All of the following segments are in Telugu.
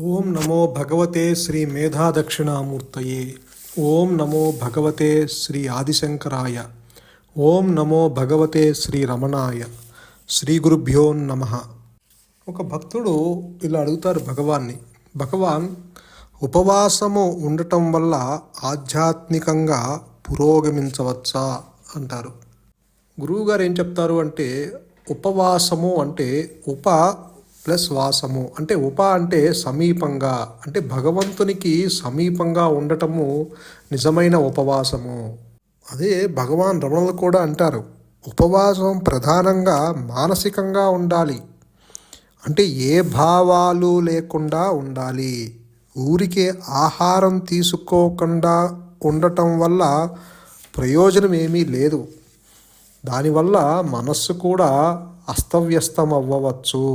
ఓం నమో భగవతే శ్రీ మేధాదక్షిణామూర్తయే. ఓం నమో భగవతే శ్రీ ఆదిశంకరాయ. ఓం నమో భగవతే శ్రీ రమణాయ. శ్రీ గురుభ్యో నమః. ఒక భక్తుడు ఇలా అడుగుతారు భగవాన్ని, భగవాన్, ఉపవాసము ఉండటం వల్ల ఆధ్యాత్మికంగా పురోగమించవచ్చా అంటారు. గురువుగారు ఏం చెప్తారు అంటే, ఉపవాసము అంటే ప్లస్ వాసము అంటే అంటే సమీపంగా, అంటే భగవంతునికి సమీపంగా ఉండటము నిజమైన ఉపవాసము. అదే భగవాన్ రమణులు కూడా అంటారు, ఉపవాసం ప్రధానంగా మానసికంగా ఉండాలి, అంటే ఏ భావాలు లేకుండా ఉండాలి. ఊరికే ఆహారం తీసుకోకుండా ఉండటం వల్ల ప్రయోజనం ఏమీ లేదు. దానివల్ల మనస్సు కూడా అస్తవ్యస్తం అవ్వవచ్చు.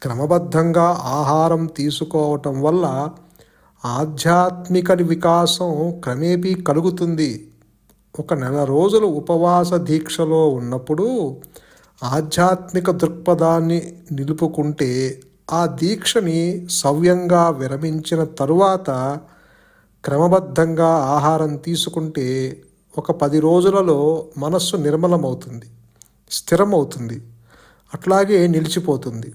క్రమబద్ధంగా ఆహారం తీసుకోవటం వల్ల ఆధ్యాత్మిక వికాసం క్రమేపీ కలుగుతుంది. ఒక నెల రోజులు ఉపవాస దీక్షలో ఉన్నప్పుడు ఆధ్యాత్మిక దృక్పథాన్ని నిలుపుకుంటే, ఆ దీక్షని సవ్యంగా విరమించిన తరువాత క్రమబద్ధంగా ఆహారం తీసుకుంటే ఒక 10 రోజులలో మనస్సు నిర్మలమవుతుంది, స్థిరమవుతుంది, అట్లాగే నిలిచిపోతుంది.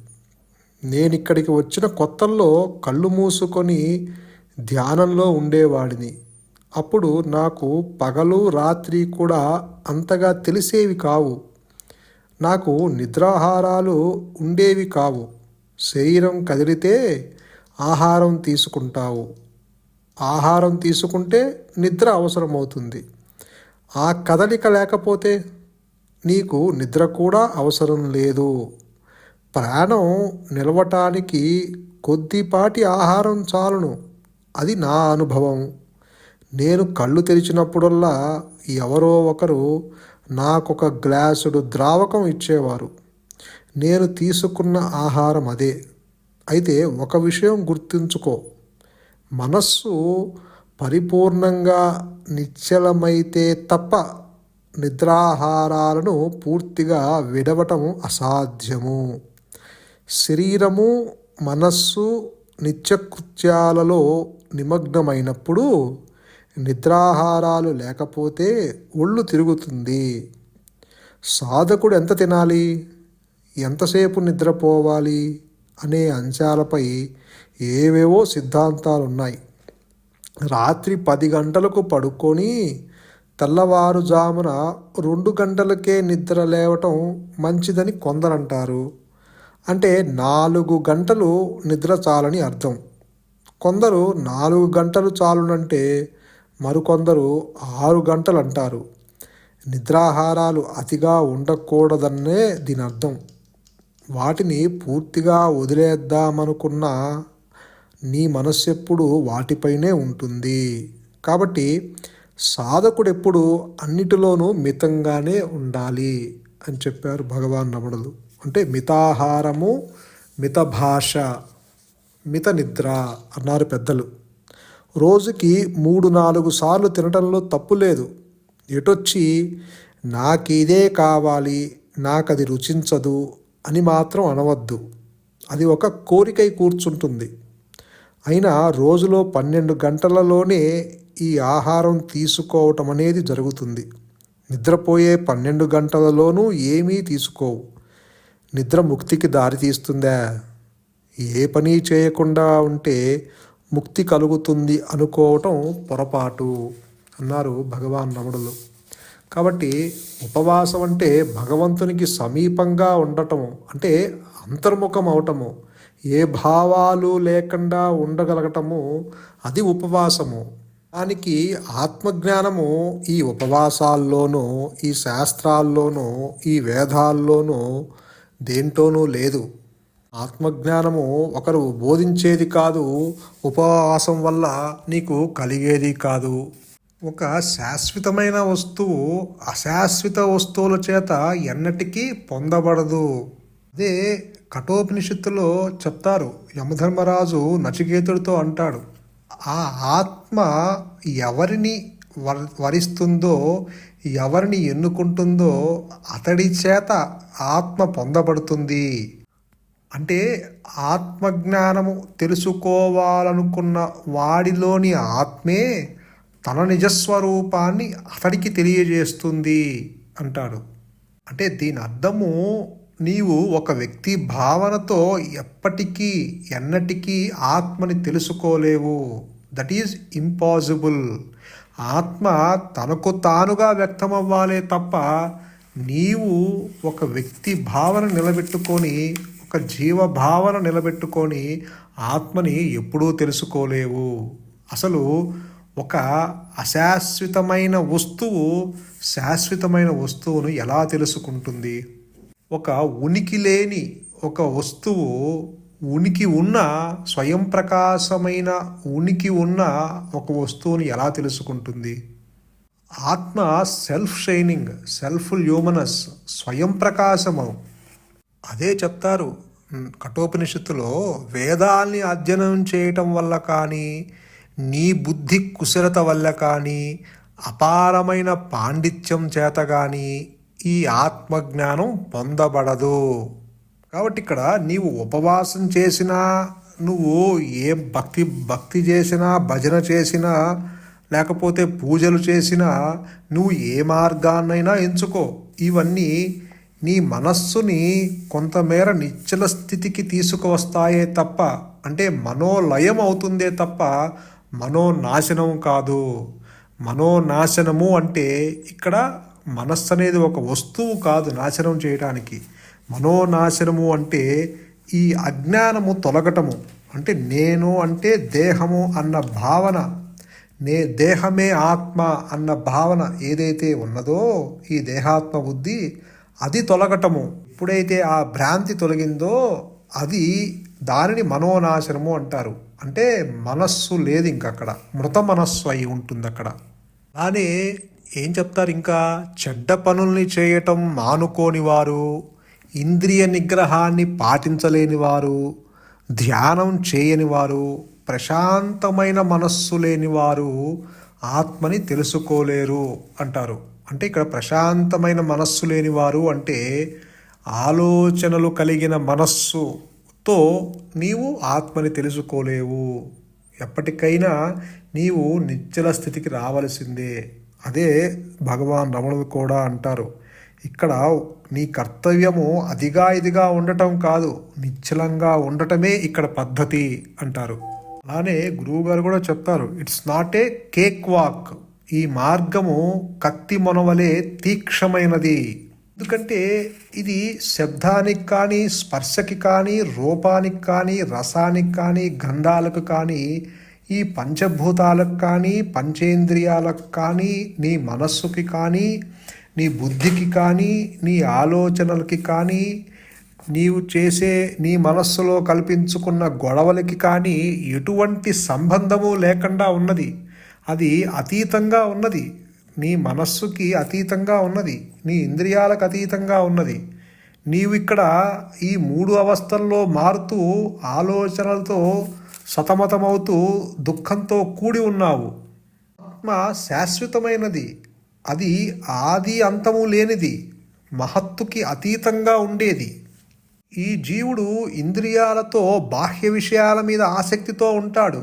నేను ఇక్కడికి వచ్చిన కొత్తల్లో కళ్ళు మూసుకొని ధ్యానంలో ఉండేవాడిని. అప్పుడు నాకు పగలు రాత్రి కూడా అంతగా తెలిసేవి కావు. నాకు నిద్రాహారాలు ఉండేవి కావు. శరీరం కదిలితే ఆహారం తీసుకుంటావు, ఆహారం తీసుకుంటే నిద్ర అవసరమవుతుంది. ఆ కదలిక లేకపోతే నీకు నిద్ర కూడా అవసరం లేదు. ప్రాణం నిలవటానికి కొద్దిపాటి ఆహారం చాలును. అది నా అనుభవం. నేను కళ్ళు తెరిచినప్పుడల్లా ఎవరో ఒకరు నాకొక గ్లాసుడు ద్రావకం ఇచ్చేవారు. నేను తీసుకున్న ఆహారం అదే. అయితే ఒక విషయం గుర్తుంచుకో, మనస్సు పరిపూర్ణంగా నిశ్చలమైతే తప్ప నిద్రాహారాలను పూర్తిగా విడవటం అసాధ్యము. శరీరము మనస్సు నిత్యకృత్యాలలో నిమగ్నమైనప్పుడు నిద్రాహారాలు లేకపోతే ఒళ్ళు తిరుగుతుంది. సాధకుడు ఎంత తినాలి, ఎంతసేపు నిద్రపోవాలి అనే అంశాలపై ఏవేవో సిద్ధాంతాలున్నాయి. రాత్రి 10 గంటలకు పడుకొని తెల్లవారుజామున 2 గంటలకే నిద్ర లేవటం మంచిదని కొందరంటారు. అంటే 4 గంటలు నిద్ర చాలని అర్థం. కొందరు 4 గంటలు చాలునంటే మరికొందరు 6 గంటలు అంటారు. నిద్రాహారాలు అతిగా ఉండకూడదనే దీని అర్థం. వాటిని పూర్తిగా వదిలేద్దామనుకున్నా నీ మనస్సు ఎప్పుడు వాటిపైనే ఉంటుంది. కాబట్టి సాధకుడు ఎప్పుడు అన్నిటిలోనూ మితంగానే ఉండాలి అని చెప్పారు భగవాన్ రమణులు. అంటే మితాహారము, మిత భాష, మిత నిద్ర అన్నారు పెద్దలు. రోజుకి 3-4 సార్లు తినటంలో తప్పు లేదు. ఎటొచ్చి నాకు ఇదే కావాలి, నాకు అది రుచించదు అని మాత్రం అనవద్దు. అది ఒక కోరికై కూర్చుంటుంది. అయినా రోజులో 12 గంటలలోనే ఈ ఆహారం తీసుకోవటం అనేది జరుగుతుంది. నిద్రపోయే 12 గంటలలోనూ ఏమీ తీసుకోవు. నిద్ర ముక్తికి దారి తీస్తుందా? ఏ పని చేయకుండా ఉంటే ముక్తి కలుగుతుంది అనుకోవటం పొరపాటు అన్నారు భగవాన్ రమణులు. కాబట్టి ఉపవాసం అంటే భగవంతునికి సమీపంగా ఉండటము, అంటే అంతర్ముఖం అవటము, ఏ భావాలు లేకుండా ఉండగలగటము, అది ఉపవాసము. దానికి ఆత్మజ్ఞానము ఈ ఉపవాసాల్లోనూ, ఈ శాస్త్రాల్లోనూ, ఈ వేదాల్లోనూ దేంటోనూ లేదు. ఆత్మజ్ఞానము ఒకరు బోధించేది కాదు, ఉపవాసం వల్ల నీకు కలిగేది కాదు. ఒక శాశ్వతమైన వస్తువు అశాశ్వత వస్తువుల చేత ఎన్నటికీ పొందబడదు. అదే కఠోపనిషత్తులో చెప్తారు. యమధర్మరాజు నచికేతుడితో అంటాడు, ఆ ఆత్మ ఎవరిని వరిస్తుందో, ఎవరిని ఎన్నుకుంటుందో అతడి చేత ఆత్మ పొందబడుతుంది. అంటే ఆత్మజ్ఞానము తెలుసుకోవాలనుకున్న వాడిలోని ఆత్మే తన నిజస్వరూపాన్ని అతడికి తెలియజేస్తుంది అంటాడు. అంటే దీని అర్థము, నీవు ఒక వ్యక్తి భావనతో ఎప్పటికీ ఎన్నటికీ ఆత్మని తెలుసుకోలేవు. That is impossible. ఆత్మ తనకు తానుగా వ్యక్తమవ్వాలే తప్ప నీవు ఒక వ్యక్తి భావన నిలబెట్టుకొని, ఒక జీవభావన నిలబెట్టుకొని ఆత్మని ఎప్పుడూ తెలుసుకోలేవు. అసలు ఒక అశాశ్వతమైన వస్తువు శాశ్వతమైన వస్తువును ఎలా తెలుసుకుంటుంది? ఒక ఉనికి లేని ఒక వస్తువు ఉనికి ఉన్న, స్వయం ప్రకాశమైన ఉనికి ఉన్న ఒక వస్తువుని ఎలా తెలుసుకుంటుంది? ఆత్మ సెల్ఫ్ షైనింగ్, సెల్ఫ్ ల్యూమినస్, స్వయం ప్రకాశము. అదే చెప్తారు కఠోపనిషత్తులో, వేదాల్ని అధ్యయనం చేయటం వల్ల కానీ, నీ బుద్ధి కుశలత వల్ల కానీ, అపారమైన పాండిత్యం చేత కానీ ఈ ఆత్మజ్ఞానం పొందబడదు. కాబట్టి ఇక్కడ నీవు ఉపవాసం చేసినా, నువ్వు ఏ భక్తి చేసినా, భజన చేసినా, లేకపోతే పూజలు చేసినా, నువ్వు ఏ మార్గాన్నైనా ఎంచుకో, ఇవన్నీ నీ మనస్సుని కొంతమేర నిశ్చల స్థితికి తీసుకువస్తాయే తప్ప, అంటే మనోలయం అవుతుందే తప్ప మనోనాశనం కాదు. మనోనాశనము అంటే ఇక్కడ మనస్సు అనేది ఒక వస్తువు కాదు నాశనం చేయడానికి. మనోనాశనము అంటే ఈ అజ్ఞానము తొలగటము. అంటే నేను అంటే దేహము అన్న భావన, దేహమే ఆత్మ అన్న భావన ఏదైతే ఉన్నదో, ఈ దేహాత్మ బుద్ధి, అది తొలగటము. ఎప్పుడైతే ఆ భ్రాంతి తొలగిందో అది దానిని మనోనాశనము అంటారు. అంటే మనస్సు లేదు ఇంక అక్కడ, మృత మనస్సు అయి ఉంటుంది అక్కడ. అలానే ఏం చెప్తారు ఇంకా, చెడ్డ పనుల్ని చేయటం మానుకోని వారు, ఇంద్రియ నిగ్రహాన్ని పాటించలేని వారు, ధ్యానం చేయని వారు, ప్రశాంతమైన మనస్సు లేని వారు ఆత్మని తెలుసుకోలేరు అంటారు. అంటే ఇక్కడ ప్రశాంతమైన మనస్సు లేని వారు అంటే ఆలోచనలు కలిగిన మనస్సుతో నీవు ఆత్మని తెలుసుకోలేవు. ఎప్పటికైనా నీవు నిశ్చల స్థితికి రావలసిందే. అదే భగవాన్ రమణుడు కూడా అంటారు, ఇక్కడ నీ కర్తవ్యము అదిగా ఇదిగా ఉండటం కాదు, నిశ్చలంగా ఉండటమే ఇక్కడ పద్ధతి అంటారు. అలానే గురువుగారు కూడా చెప్తారు, it's not a cake walk. ఈ మార్గము కత్తి మొనవలే తీక్షమైనది. ఎందుకంటే ఇది శబ్దానికి కానీ, స్పర్శకి కానీ, రూపానికి కానీ, రసానికి కానీ, గంధాలకు కానీ, ఈ పంచభూతాలకు కానీ, పంచేంద్రియాలకు కానీ, నీ మనస్సుకి కానీ, నీ బుద్ధికి కానీ, నీ ఆలోచనలకి కానీ, నీవు చేసే నీ మనస్సులో కల్పించుకున్న గొడవలకి కానీ ఎటువంటి సంబంధము లేకుండా ఉన్నది. అది అతీతంగా ఉన్నది, నీ మనస్సుకి అతీతంగా ఉన్నది, నీ ఇంద్రియాలకు అతీతంగా ఉన్నది. నీవు ఇక్కడ ఈ 3 అవస్థల్లో మారుతూ ఆలోచనలతో సతమతమవుతూ దుఃఖంతో కూడి ఉన్నావు. ఆత్మ శాశ్వతమైనది, అది ఆది అంతము లేనిది, మహత్తుకి అతీతంగా ఉండేది. ఈ జీవుడు ఇంద్రియాలతో బాహ్య విషయాల మీద ఆసక్తితో ఉంటాడు.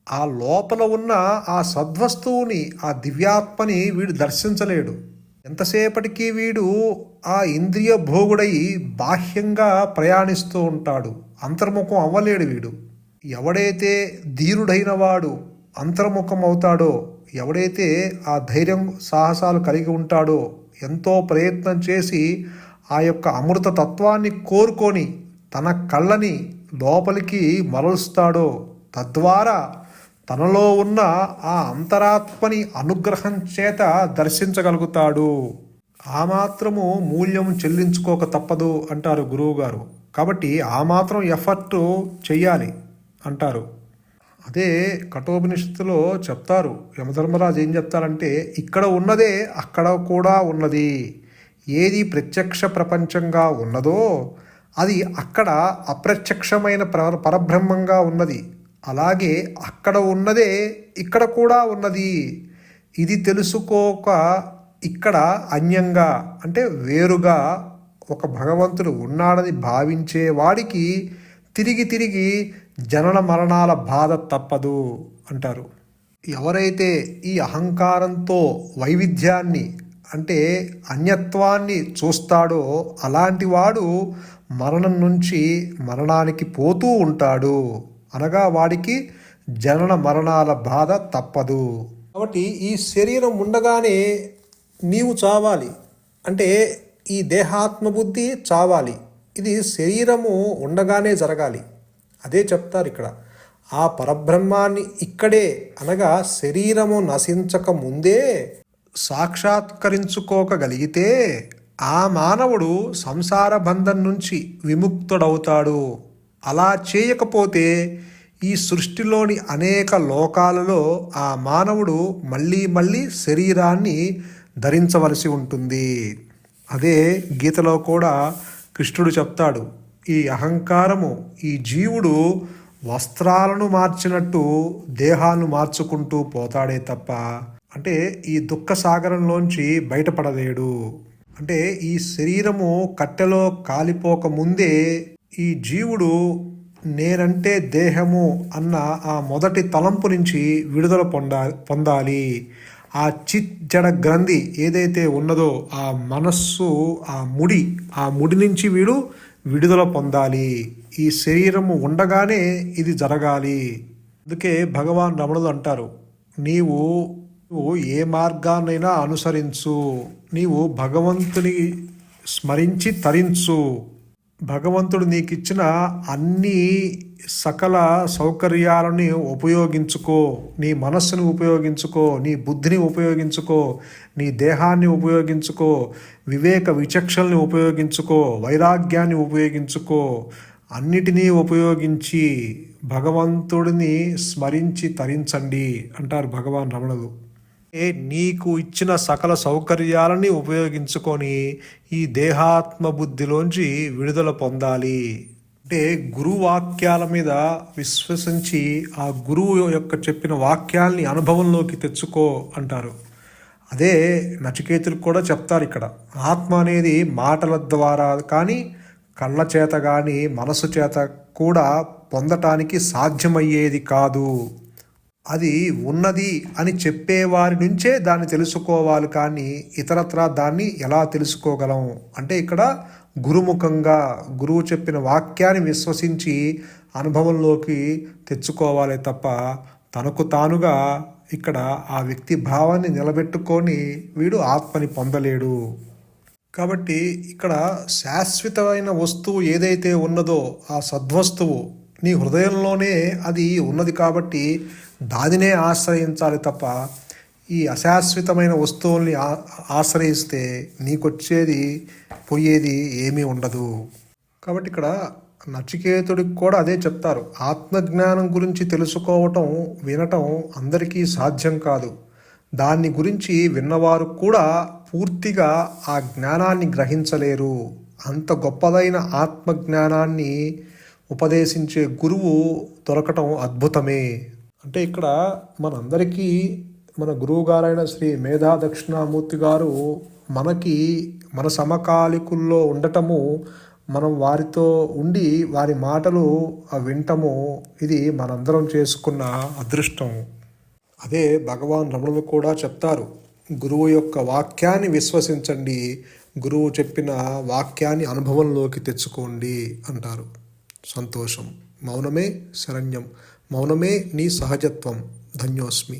ఆ లోపల ఉన్న ఆ సద్వస్తువుని, ఆ దివ్యాత్మని వీడు దర్శించలేడు. ఎంతసేపటికి వీడు ఆ ఇంద్రియ భోగుడై బాహ్యంగా ప్రయాణిస్తూ ఉంటాడు, అంతర్ముఖం అవ్వలేడు వీడు. ఎవడైతే ధీరుడైన వాడు అంతర్ముఖం అవుతాడో, ఎవడైతే ఆ ధైర్యం సాహసాలు కలిగి ఉంటాడో, ఎంతో ప్రయత్నం చేసి ఆ యొక్క అమృత తత్వాన్ని కోరుకొని తన కళ్ళని లోపలికి మరలుస్తాడో, తద్వారా తనలో ఉన్న ఆ అంతరాత్మని అనుగ్రహం చేత దర్శించగలుగుతాడు. ఆ మాత్రము మూల్యం చెల్లించుకోక తప్పదు అంటారు గురువుగారు. కాబట్టి ఆ మాత్రం ఎఫర్ట్ చెయ్యాలి అంటారు. అదే కఠోపనిషత్తులో చెప్తారు, యమధర్మరాజు ఏం చెప్తారంటే, ఇక్కడ ఉన్నదే అక్కడ కూడా ఉన్నది. ఏది ప్రత్యక్ష ప్రపంచంగా ఉన్నదో అది అక్కడ అప్రత్యక్షమైన పరబ్రహ్మంగా ఉన్నది. అలాగే అక్కడ ఉన్నదే ఇక్కడ కూడా ఉన్నది. ఇది తెలుసుకోక ఇక్కడ అన్యంగా అంటే వేరుగా ఒక భగవంతుడు ఉన్నాడని భావించే వాడికి తిరిగి తిరిగి జనన మరణాల బాధ తప్పదు అంటారు. ఎవరైతే ఈ అహంకారంతో వైవిధ్యాన్ని అంటే అన్యత్వాన్ని చూస్తాడో అలాంటి వాడు మరణం నుంచి మరణానికి పోతూ ఉంటాడు. అనగా వాడికి జనన మరణాల బాధ తప్పదు. కాబట్టి ఈ శరీరం ఉండగానే నీవు చావాలి, అంటే ఈ దేహాత్మబుద్ధి చావాలి. ఇది శరీరము ఉండగానే జరగాలి. అదే చెప్తారు ఇక్కడ. ఆ పరబ్రహ్మాన్ని ఇక్కడే అనగా శరీరము నశించక ముందే సాక్షాత్కరించుకోగలిగితే ఆ మానవుడు సంసార బంధం నుంచి విముక్తుడవుతాడు. అలా చేయకపోతే ఈ సృష్టిలోని అనేక లోకాలలో ఆ మానవుడు మళ్ళీ మళ్ళీ శరీరాన్ని ధరించవలసి ఉంటుంది. అదే గీతలో కూడా కృష్ణుడు చెప్తాడు, ఈ అహంకారము ఈ జీవుడు వస్త్రాలను మార్చినట్టు దేహాలను మార్చుకుంటూ పోతాడే తప్ప అంటే ఈ దుఃఖ సాగరంలోంచి బయటపడలేడు. అంటే ఈ శరీరము కట్టెలో కాలిపోక ముందే ఈ జీవుడు నేనంటే దేహము అన్న ఆ మొదటి తలంపు నుంచి విడుదల పొందాలి. ఆ చిత్ జడ గ్రంథి ఏదైతే ఉన్నదో ఆ మనస్సు ఆ ముడి నుంచి వీడు విడుదల పొందాలి. ఈ శరీరము ఉండగానే ఇది జరగాలి. అందుకే భగవాన్ రమణులు అంటారు, నీవు ఏ మార్గాన్నైనా అనుసరించు, నీవు భగవంతుని స్మరించి తరించు, భగవంతుడు నీకు ఇచ్చిన అన్ని సకల సౌకర్యాలని ఉపయోగించుకో, నీ మనస్సును ఉపయోగించుకో, నీ బుద్ధిని ఉపయోగించుకో, నీ దేహాన్ని ఉపయోగించుకో, వివేక విచక్షణని ఉపయోగించుకో, వైరాగ్యాన్ని ఉపయోగించుకో, అన్నిటినీ ఉపయోగించి భగవంతుడిని స్మరించి తరించండి అంటారు భగవాన్ రమణులు. నీకు ఇచ్చిన సకల సౌకర్యాలని ఉపయోగించుకొని ఈ దేహాత్మ బుద్ధిలోంచి విడుదల పొందాలి. అంటే గురువు వాక్యాల మీద విశ్వసించి ఆ గురువు యొక్క చెప్పిన వాక్యాల్ని అనుభవంలోకి తెచ్చుకో అంటారు. అదే నచికేతులకు కూడా చెప్తారు ఇక్కడ. ఆత్మ అనేది మాటల ద్వారా కానీ కళ్ళ చేత కానీ మనసు చేత కూడా పొందటానికి సాధ్యమయ్యేది కాదు. అది ఉన్నది అని చెప్పేవారి నుంచే దాన్ని తెలుసుకోవాలి, కానీ ఇతరత్రా దాన్ని ఎలా తెలుసుకోగలం అంటే ఇక్కడ గురుముఖంగా గురువు చెప్పిన వాక్యాన్ని విశ్వసించి అనుభవంలోకి తెచ్చుకోవాలి తప్ప తనకు తానుగా ఇక్కడ ఆ వ్యక్తి భావాన్ని నిలబెట్టుకొని వీడు ఆత్మని పొందలేడు. కాబట్టి ఇక్కడ శాశ్వతమైన వస్తువు ఏదైతే ఉన్నదో ఆ సద్వస్తువు నీ హృదయంలోనే అది ఉన్నది కాబట్టి దానినే ఆశ్రయించాలి తప్ప ఈ అశాశ్వతమైన వస్తువుల్ని ఆశ్రయిస్తే నీకొచ్చేది పోయేది ఏమీ ఉండదు. కాబట్టి ఇక్కడ నచికేతుడికి కూడా అదే చెప్తారు. ఆత్మజ్ఞానం గురించి తెలుసుకోవటం వినటం అందరికీ సాధ్యం కాదు. దాన్ని గురించి విన్నవారు కూడా పూర్తిగా ఆ జ్ఞానాన్ని గ్రహించలేరు. అంత గొప్పదైన ఆత్మజ్ఞానాన్ని ఉపదేశించే గురువు దొరకటం అద్భుతమే. అంటే ఇక్కడ మనందరికీ మన గురువు గారైన శ్రీ మేధా దక్షిణామూర్తి గారు మనకి మన సమకాలికుల్లో ఉండటము, మనం వారితో ఉండి వారి మాటలు వింటము, ఇది మనందరం చేసుకున్న అదృష్టం. అదే భగవాన్ రమణులు కూడా చెప్తారు, గురువు యొక్క వాక్యాన్ని విశ్వసించండి, గురువు చెప్పిన వాక్యాన్ని అనుభవంలోకి తెచ్చుకోండి అంటారు. సంతోషం. మౌనమే శరణ్యం. మౌనమే నీ సహజత్వం. ధన్యోస్మి.